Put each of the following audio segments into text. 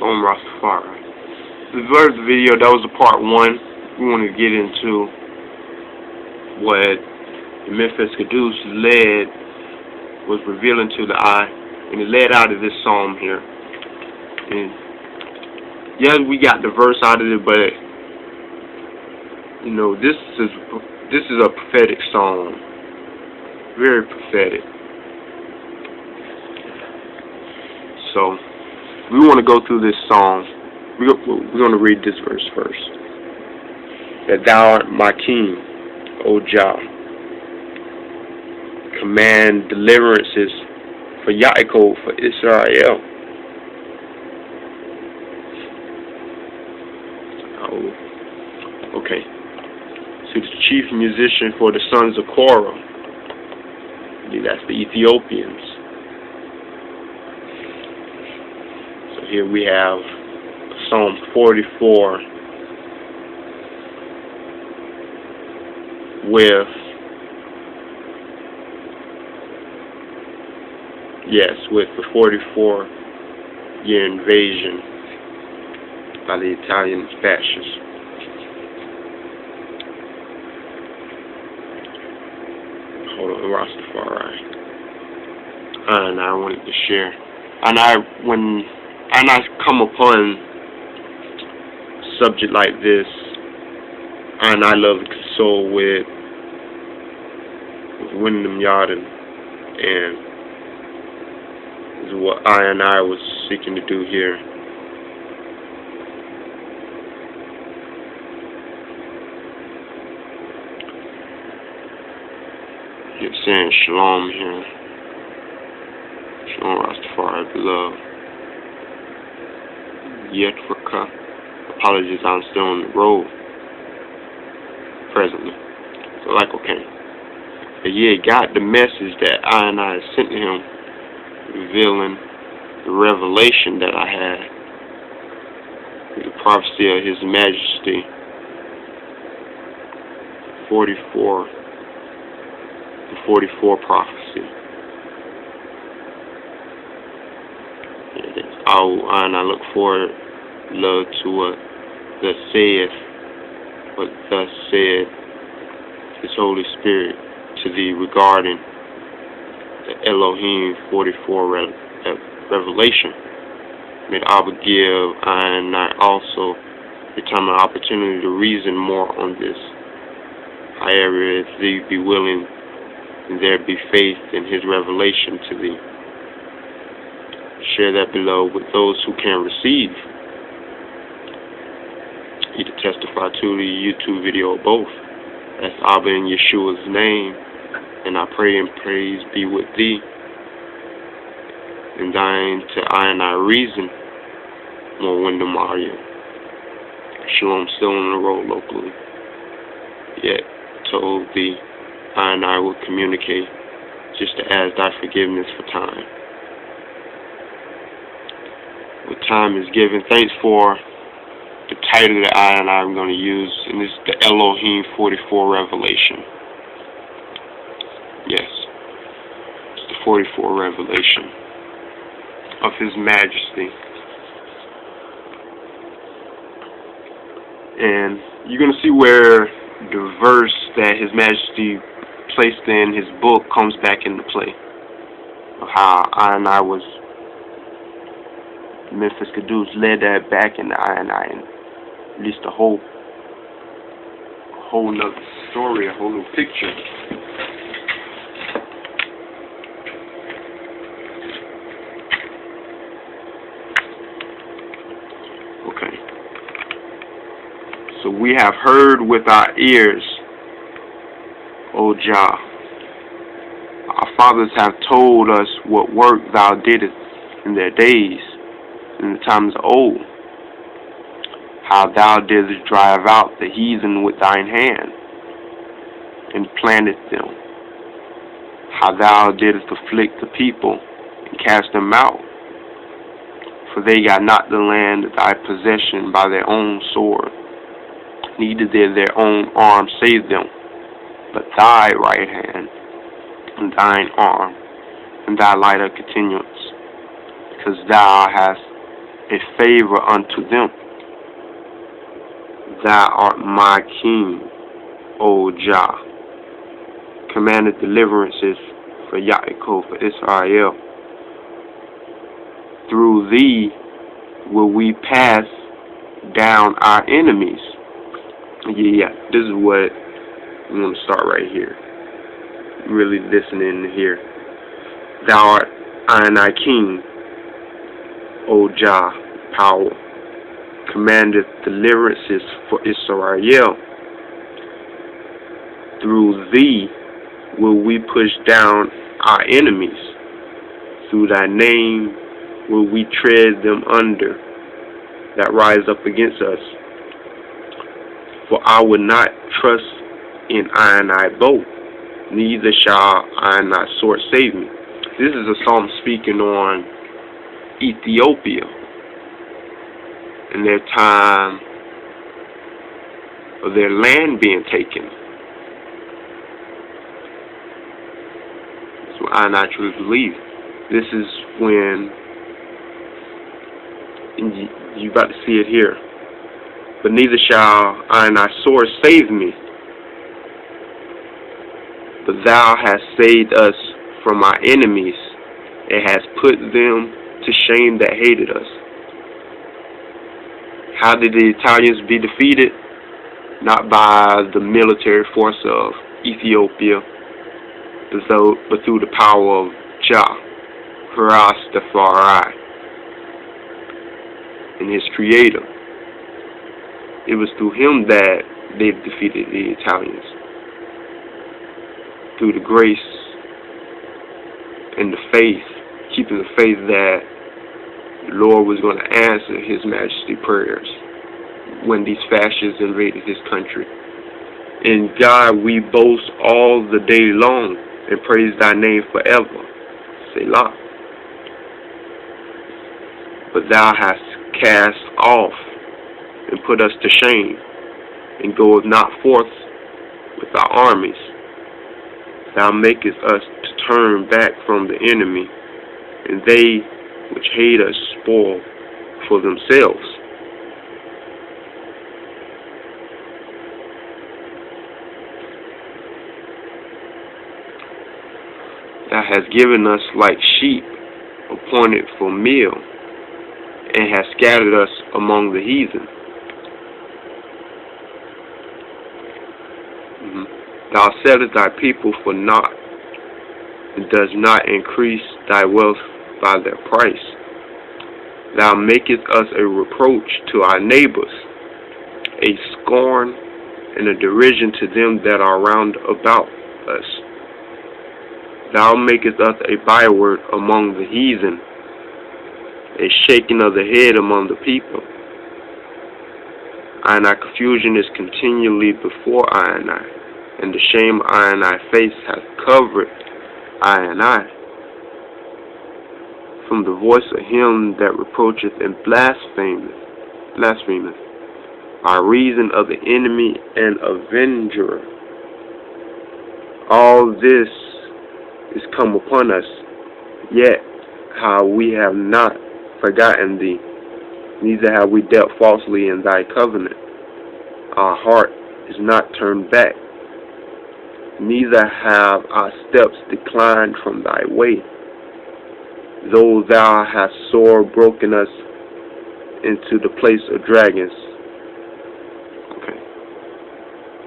Shalom Rastafari. The first video, that was a part one. We want to get into what the Menfus Qidus led was revealing to the eye, and it led out of this psalm here. And yes, we got the verse out of it, but you know, this is a prophetic psalm, very prophetic. So we want to go through this psalm. We're going to read this verse first. That thou art my king, O Jah. Command deliverances for Yaakov, for Israel. Oh, okay. So the chief musician for the sons of Korah. I believe that's the Ethiopians. So here we have Psalm 44 with, with the 44-year invasion by the Italian fascists. Hold on, Rastafari. And I wanted to share. When I come upon subject like this, and I love to console with Wyndham Yarden, and this is what I was seeking to do here. You're saying shalom here. Shalom Rastafari, beloved. Yetrika. Apologies, I'm still on the road presently. So okay. But yeah, got the message that I sent to him, revealing the revelation that I had, the prophecy of His Majesty, 44 prophecy. And I look forward, love, to what thus said His Holy Spirit to thee regarding the EloHIM 44 revelation. May Abba give and I also determine an opportunity to reason more on this. However, if thee be willing, and there be faith in His revelation to thee, share that below with those who can receive. Either testify to the YouTube video or both. That's Abba in Yeshua's name, and I pray and praise be with thee, and thine to I reason, more Wyndham Mario. Shalom, still on the road locally, yet told thee I will communicate, just to ask thy forgiveness for time. What time is given. Thanks for the title that I'm going to use, and this is the EloHIM 44 revelation. Yes, it's the 44 revelation of His Majesty. And you're going to see where the verse that His Majesty placed in His book comes back into play. Of how I was, Menfus Qidus led that back in the and at least a whole nother story, a whole new picture. Okay. So we have heard with our ears, O Jah. Our fathers have told us what work thou didst in their days, in the times of old, how thou didst drive out the heathen with thine hand, and planted them, how thou didst afflict the people, and cast them out, for they got not the land of thy possession by their own sword, neither did their own arm save them, but thy right hand, and thine arm, and thy light of continuance, because thou hast and favor unto them. Thou art my King, O Jah. Commanded deliverances for Yaakov, for Israel. Through thee will we pass down our enemies. Yeah, this is what I'm going to start right here. Really listening here. Thou art I King, O Jah, power. Commandeth deliverances for Israel. Through thee will we push down our enemies. Through thy name will we tread them under that rise up against us. For I will not trust in iron bow, neither shall iron sword save me. This is a psalm speaking on Ethiopia in their time of their land being taken. That's what I truly believe. This is when, and you about to see it here, but neither shall iron sword save me. But thou hast saved us from our enemies, and hast put them to shame that hated us. How did the Italians be defeated? Not by the military force of Ethiopia, but through the power of Jah, Rastafari, and his creator. It was through him that they defeated the Italians. Through the grace and the faith, keeping the faith that the Lord was going to answer His Majesty prayers when these fascists invaded his country. In God we boast all the day long and praise thy name forever. Selah. But thou hast cast off and put us to shame, and goeth not forth with our armies. Thou makest us to turn back from the enemy, and they which hate us spoil for themselves. Thou hast given us like sheep appointed for meal, and hast scattered us among the heathen. Thou settest thy people for naught, and does not increase thy wealth by their price. Thou makest us a reproach to our neighbors, a scorn and a derision to them that are round about us. Thou makest us a byword among the heathen, a shaking of the head among the people. And our confusion is continually before I, and the shame I face hath covered I. From the voice of him that reproacheth and blasphemeth, by reason of the enemy and avenger. All this is come upon us, yet how we have not forgotten thee, neither have we dealt falsely in thy covenant. Our heart is not turned back, neither have our steps declined from thy way. Though thou hast sore broken us into the place of dragons. Okay.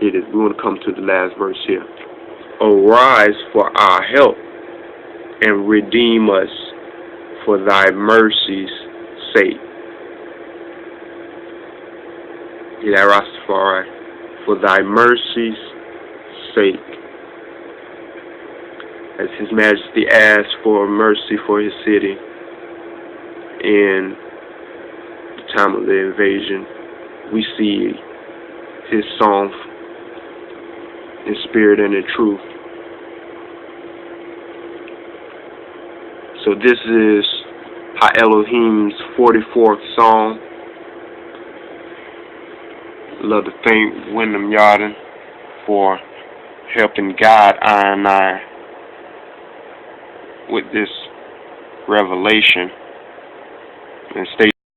Here it is. We want to come to the last verse here. Arise for our help, and redeem us for thy mercy's sake. Yeah, Rastafari, for thy mercy's sake. As His Majesty asked for mercy for His city in the time of the invasion, we see His song in spirit and in truth. So this is EloHIM's 44th song. Love to thank Wyndham Yarden for helping guide I with this revelation, and stay